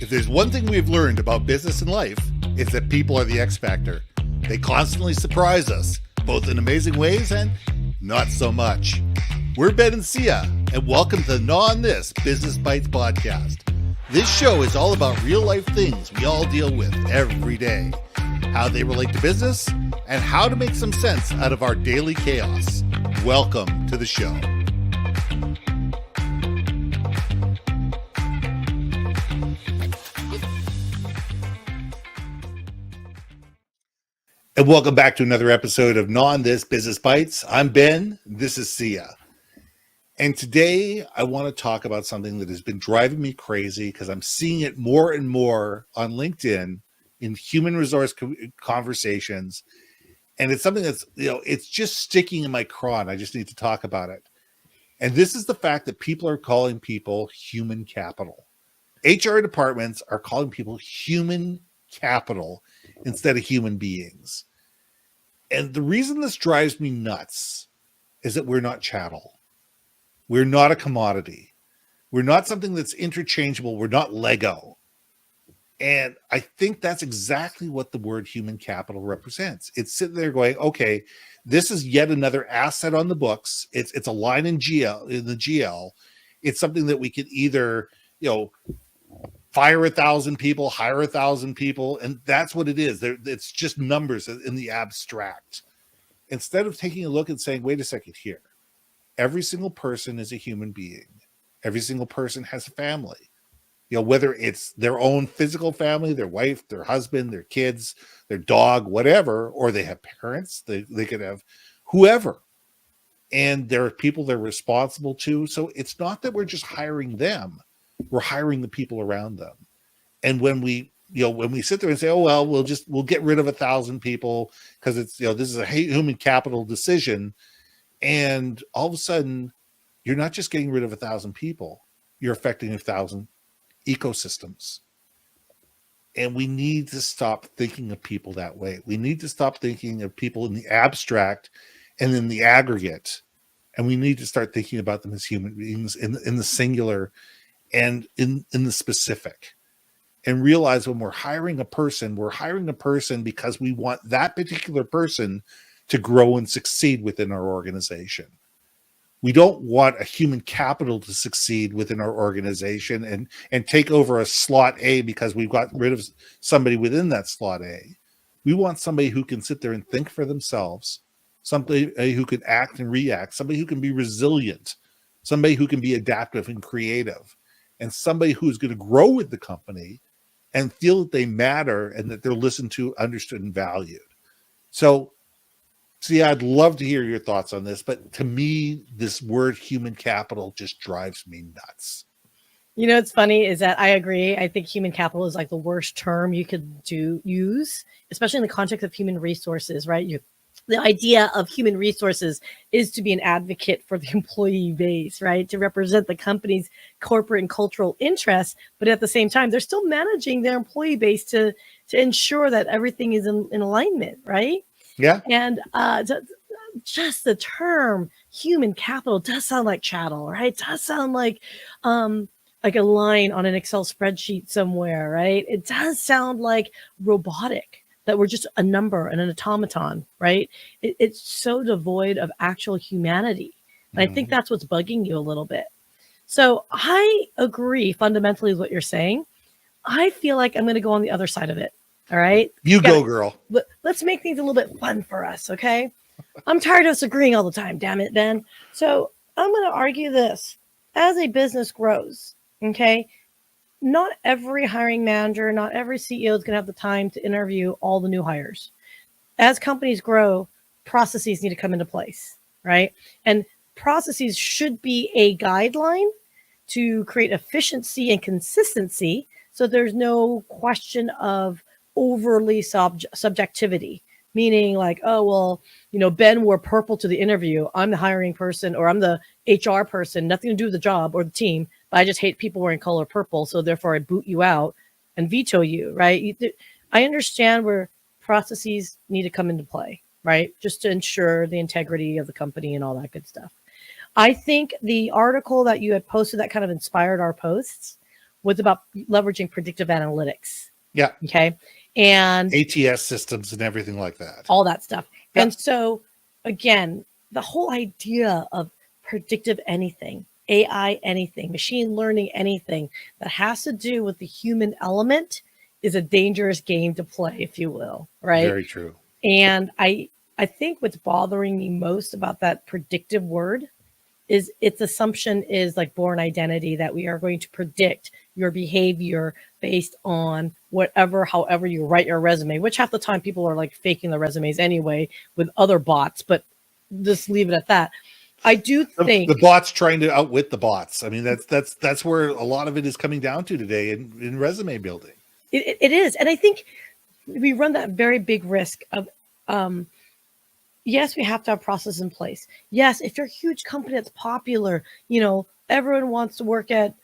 If there's one thing we've learned about business and life, it's that people are the X factor. They constantly surprise us, both in amazing ways and not so much. We're Ben and Syya, and welcome to the Gnaw on This Business Bites podcast. This show is all about real life things we all deal with every day, how they relate to business, and how to make some sense out of our daily chaos. Welcome to the show. And welcome back to another episode of Gnaw on This Business Bites. I'm Ben, this is Syya. And today I want to talk about something that has been driving me crazy because I'm seeing it more and more on LinkedIn in human resource conversations. And it's something that's, it's just sticking in my craw and I just need to talk about it. And this is the fact that people are calling people human capital. HR departments are calling people human capital instead of human beings. And the reason this drives me nuts is that we're not chattel. We're not a commodity. We're not something that's interchangeable. We're not Lego. And I think that's exactly what the word human capital represents. It's sitting there going, okay, this is yet another asset on the books. It's a line in the GL. It's something that we could either, fire 1,000 people, hire 1,000 people, and that's what it is. It's just numbers in the abstract. Instead of taking a look and saying, wait a second here, every single person is a human being. Every single person has a family. Whether it's their own physical family, their wife, their husband, their kids, their dog, whatever, or they have parents, they could have whoever. And there are people they're responsible to. So it's not that we're just hiring them. We're hiring the people around them. And when we sit there and say, oh, well, we'll get rid of 1,000 people because it's, this is a human capital decision. And all of a sudden you're not just getting rid of 1,000 people, you're affecting 1,000 ecosystems. And we need to stop thinking of people that way. We need to stop thinking of people in the abstract and in the aggregate. And we need to start thinking about them as human beings in the singular and in the specific, and realize when we're hiring a person because we want that particular person to grow and succeed within our organization. We don't want a human capital to succeed within our organization and take over a slot A because we've got rid of somebody within that slot A. We want somebody who can sit there and think for themselves, somebody who can act and react, somebody who can be resilient, somebody who can be adaptive and creative, and somebody who's going to grow with the company and feel that they matter and that they're listened to, understood, and valued. So, I'd love to hear your thoughts on this, but to me, this word human capital just drives me nuts. What's funny is that I agree. I think human capital is like the worst term you could use, especially in the context of human resources, right? The idea of human resources is to be an advocate for the employee base, right? To represent the company's corporate and cultural interests, but at the same time, they're still managing their employee base to ensure that everything is in alignment, right? Yeah. And just the term human capital does sound like chattel, right? It does sound like a line on an Excel spreadsheet somewhere, right? It does sound like robotic, that we're just a number and an automaton, right? It's so devoid of actual humanity. And I think that's what's bugging you a little bit. So I agree fundamentally with what you're saying. I feel like I'm going to go on the other side of it. All right. You go, girl. Let's make things a little bit fun for us. Okay. I'm tired of us agreeing all the time. Damn it, Ben. So I'm going to argue this. As a business grows, okay, not every hiring manager, not every CEO is going to have the time to interview all the new hires. As companies grow, processes need to come into place, right? And processes should be a guideline to create efficiency and consistency so there's no question of overly subjectivity, meaning like, oh, well, Ben wore purple to the interview. I'm the hiring person or I'm the HR person, nothing to do with the job or the team, but I just hate people wearing color purple. So therefore I boot you out and veto you, right? I understand where processes need to come into play, right? Just to ensure the integrity of the company and all that good stuff. I think the article that you had posted that kind of inspired our posts was about leveraging predictive analytics. Yeah. Okay. And ATS systems and everything like that. all that stuff. Yeah. And so, again, the whole idea of predictive anything, AI anything, machine learning anything that has to do with the human element is a dangerous game to play, if you will, right? Very true. And I think what's bothering me most about that predictive word is its assumption is like born identity, that we are going to predict your behavior based on whatever, however you write your resume, which half the time people are like faking the resumes anyway with other bots, but just leave it at that. I do think the bots trying to outwit the bots. I mean, that's where a lot of it is coming down to today in resume building. It is. And I think we run that very big risk of, yes, we have to have process in place. Yes, if you're a huge company that's popular, everyone wants to work at,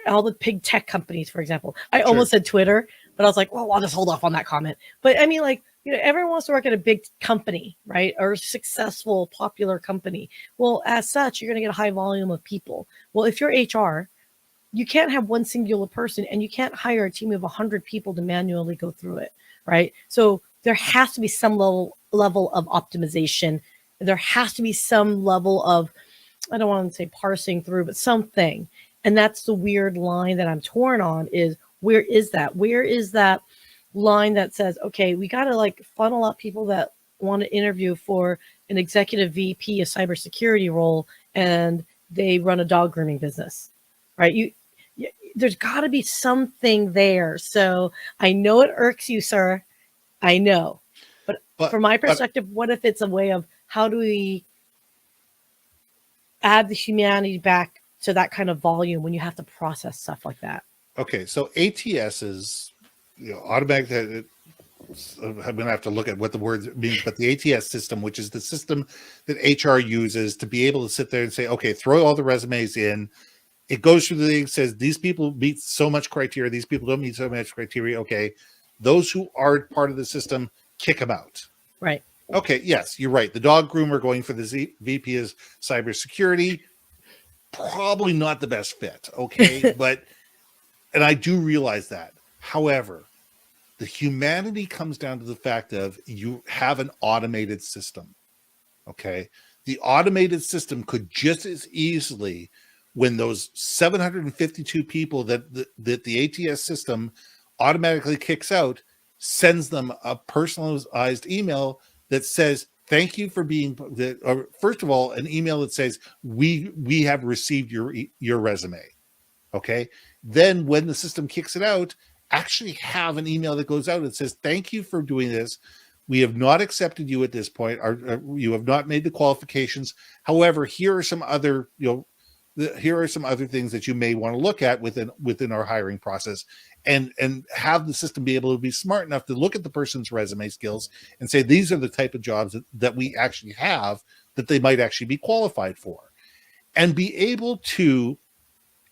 all the big tech companies, for example. I almost said Twitter, but I was like, well, I'll just hold off on that comment. But I mean, like, everyone wants to work at a big company, right? Or a successful, popular company. Well, as such, you're going to get a high volume of people. Well, if you're HR, you can't have one singular person, and you can't hire a team of 100 people to manually go through it, right? So there has to be some level of optimization. There has to be some level of, I don't want to say parsing through, but something. And that's the weird line that I'm torn on, is where is that? Where is that line that says, okay, we got to like funnel up people that want to interview for an executive VP, a cybersecurity role, and they run a dog grooming business, right? There's got to be something there. So I know it irks you, sir. I know. But from my perspective, what if it's a way of how do we add the humanity back to that kind of volume when you have to process stuff like that? Okay, so ATS is, automatic. I'm going to have to look at what the word means, but the ATS system, which is the system that HR uses to be able to sit there and say, okay, throw all the resumes in. It goes through the thing, says these people meet so much criteria, these people don't meet so much criteria. Okay, those who aren't part of the system, kick them out. Right. Okay, yes, you're right. The dog groomer going for the VP is cybersecurity, probably not the best fit. Okay, and I do realize that. However, the humanity comes down to the fact of you have an automated system. Okay, the automated system could just as easily, when those 752 people that the ATS system automatically kicks out, sends them a personalized email that says, thank you for being, or first of all, an email that says, we have received your resume. Okay. Then when the system kicks it out, actually have an email that goes out and says, thank you for doing this. We have not accepted you at this point, or you have not made the qualifications. However, here are some other, here are some other things that you may want to look at within our hiring process, and have the system be able to be smart enough to look at the person's resume skills and say, these are the type of jobs that we actually have that they might actually be qualified for, and be able to,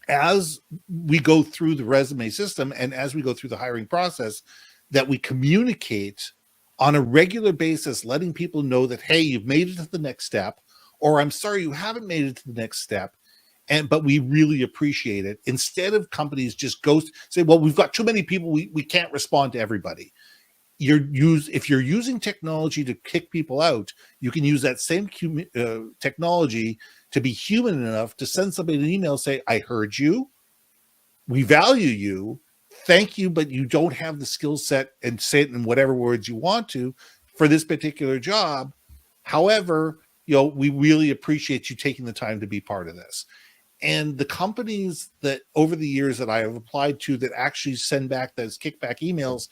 as we go through the resume system and as we go through the hiring process, that we communicate on a regular basis, letting people know that, hey, you've made it to the next step, or I'm sorry, you haven't made it to the next step. But we really appreciate it. Instead of companies just say, well, we've got too many people, we can't respond to everybody. If you're using technology to kick people out, you can use that same technology to be human enough to send somebody an email, say, I heard you, we value you, thank you, but you don't have the skill set, and say it in whatever words you want to for this particular job. However, we really appreciate you taking the time to be part of this. And the companies that over the years that I have applied to that actually send back those kickback emails,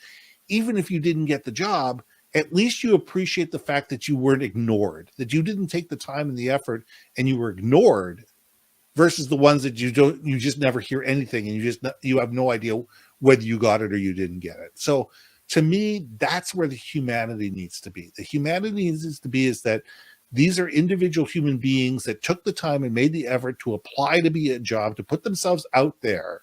even if you didn't get the job, at least you appreciate the fact that you weren't ignored, that you didn't take the time and the effort and you were ignored, versus the ones that you just never hear anything and you have no idea whether you got it or you didn't get it. So to me, that's where the humanity needs to be. The humanity needs to be is that these are individual human beings that took the time and made the effort to apply to be a job, to put themselves out there,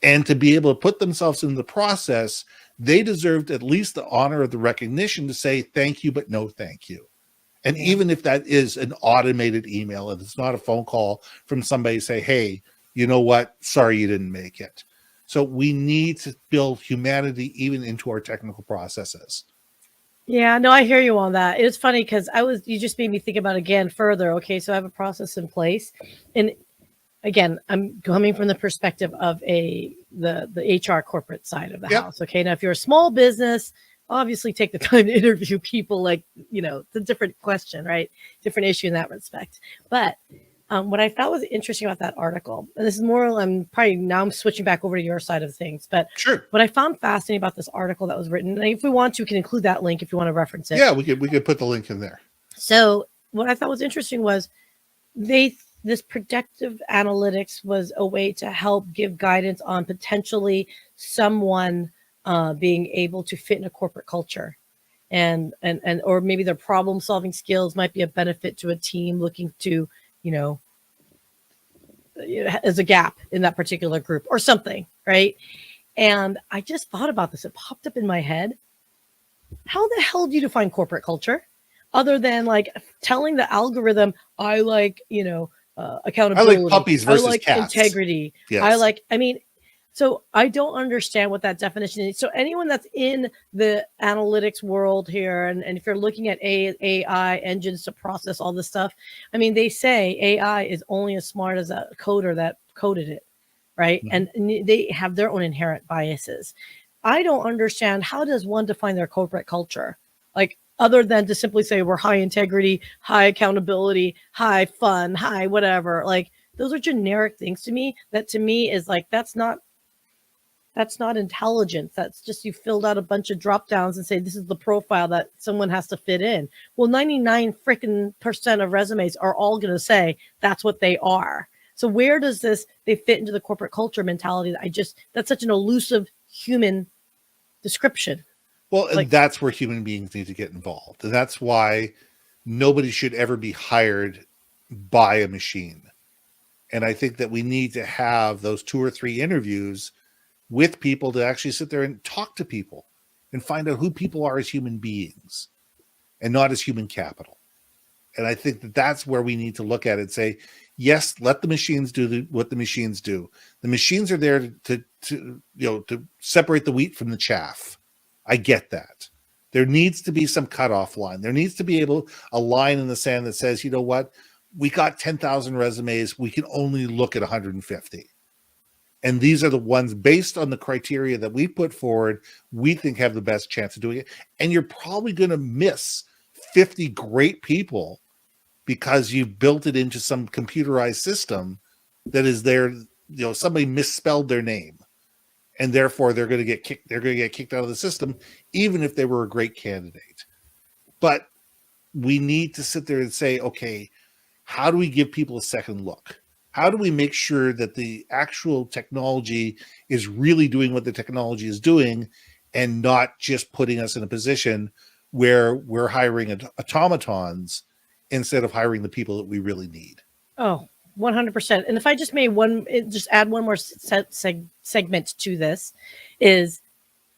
and to be able to put themselves in the process. They deserved at least the honor of the recognition to say thank you, but no thank you. And even if that is an automated email and it's not a phone call from somebody say, hey, you know what? Sorry, you didn't make it. So we need to build humanity even into our technical processes. Yeah, no, I hear you on that. It's funny because you just made me think about it again further. Okay, so I have a process in place, and again, I'm coming from the perspective of the HR corporate side of the Yep. house. Okay, now if you're a small business, obviously take the time to interview people. Like, it's a different question, right? Different issue in that respect. But what I thought was interesting about that article, and this is more, I'm switching back over to your side of things, but Sure. what I found fascinating about this article that was written, and if we want to, we can include that link if you want to reference it. Yeah, we could put the link in there. So what I thought was interesting was this predictive analytics was a way to help give guidance on potentially someone being able to fit in a corporate culture, and or maybe their problem solving skills might be a benefit to a team looking to, as a gap in that particular group or something, right? And I just thought about this. It popped up in my head. How the hell do you define corporate culture other than like telling the algorithm, I like, accountability. I like puppies versus I like cats. integrity. Yes. So I don't understand what that definition is. So anyone that's in the analytics world here, and if you're looking at AI engines to process all this stuff, they say AI is only as smart as a coder that coded it, right? Mm-hmm. And they have their own inherent biases. I don't understand, how does one define their corporate culture? Like, other than to simply say we're high integrity, high accountability, high fun, high whatever. Like, those are generic things to me. That to me is like, that's not intelligence. That's just, you filled out a bunch of drop downs and say this is the profile that someone has to fit in. Well, 99% of resumes are all going to say that's what they are. So where does they fit into the corporate culture mentality? That's such an elusive human description. Well, and that's where human beings need to get involved. And that's why nobody should ever be hired by a machine. And I think that we need to have those 2 or 3 interviews with people to actually sit there and talk to people and find out who people are as human beings and not as human capital. And I think that that's where we need to look at it and say, yes, let the machines do what the machines do. The machines are there to separate the wheat from the chaff. I get that. There needs to be some cutoff line. There needs to be a line in the sand that says, you know what, we got 10,000 resumes. We can only look at 150. And these are the ones based on the criteria that we put forward, we think have the best chance of doing it. And you're probably going to miss 50 great people because you've built it into some computerized system that is there. Somebody misspelled their name, and therefore they're going to get kicked out of the system, even if they were a great candidate. But we need to sit there and say, okay, how do we give people a second look? How do we make sure that the actual technology is really doing what the technology is doing and not just putting us in a position where we're hiring automatons instead of hiring the people that we really need? Oh, 100%. And if I just add one more segment to this, is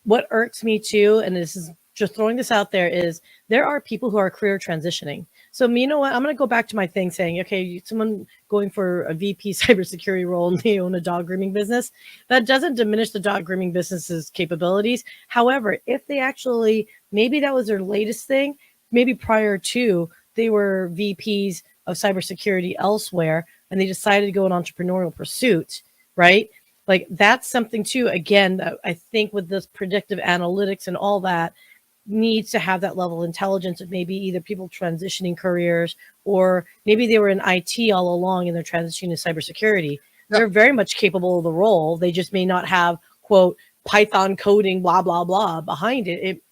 what irks me too, and this is just throwing this out there, is there are people who are career transitioning. So you know what? I'm going to go back to my thing saying, okay, someone going for a VP cybersecurity role and they own a dog grooming business, that doesn't diminish the dog grooming business's capabilities. However, if they actually, maybe that was their latest thing, maybe prior to they were VPs of cybersecurity elsewhere, and they decided to go an entrepreneurial pursuit, right? Like, that's something too, again, that I think with this predictive analytics and all that, needs to have that level of intelligence of maybe either people transitioning careers, or maybe they were in IT all along and they're transitioning to cybersecurity. They're very much capable of the role. They just may not have, quote, Python coding, blah, blah, blah behind it.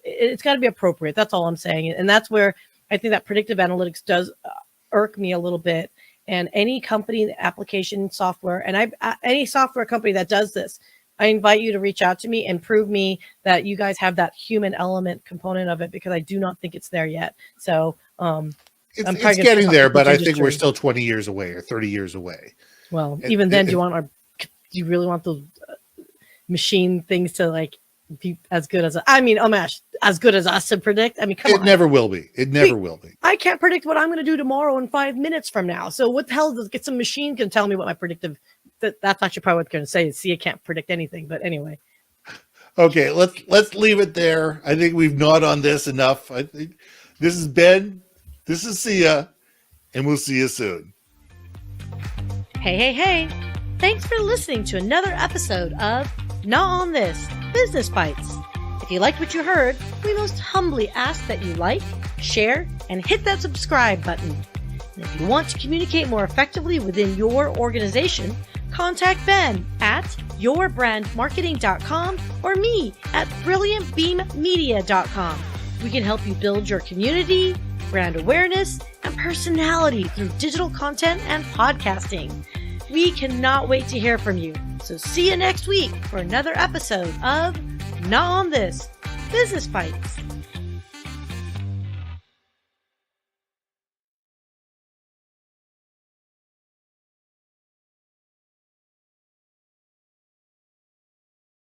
It's got to be appropriate. That's all I'm saying. And that's where I think that predictive analytics does irk me a little bit. And any company, application software, and any software company that does this, I invite you to reach out to me and prove me that you guys have that human element component of it, because I do not think it's there yet. So it's getting there, but I think we're still 20 years away or 30 years away. Well, even then, do you really want those machine things to like be as good as as good as us to predict? I mean, come on. It never will be. It never will be. I can't predict what I'm going to do tomorrow in 5 minutes from now. So what the hell does some machine can tell me what my predictive that's actually probably what I'm going to say is Syya can't predict anything. But anyway. Okay, let's leave it there. I think we've gnawed on this enough. I think this is Ben. This is Syya, and we'll see you soon. Hey. Thanks for listening to another episode of Gnaw on This, Business Bites. If you liked what you heard, we most humbly ask that you like, share, and hit that subscribe button. And if you want to communicate more effectively within your organization, contact Ben at yourbrandmarketing.com or me at brilliantbeammedia.com. We can help you build your community, brand awareness, and personality through digital content and podcasting. We cannot wait to hear from you. So see you next week for another episode of Gnaw on This, Business Bites.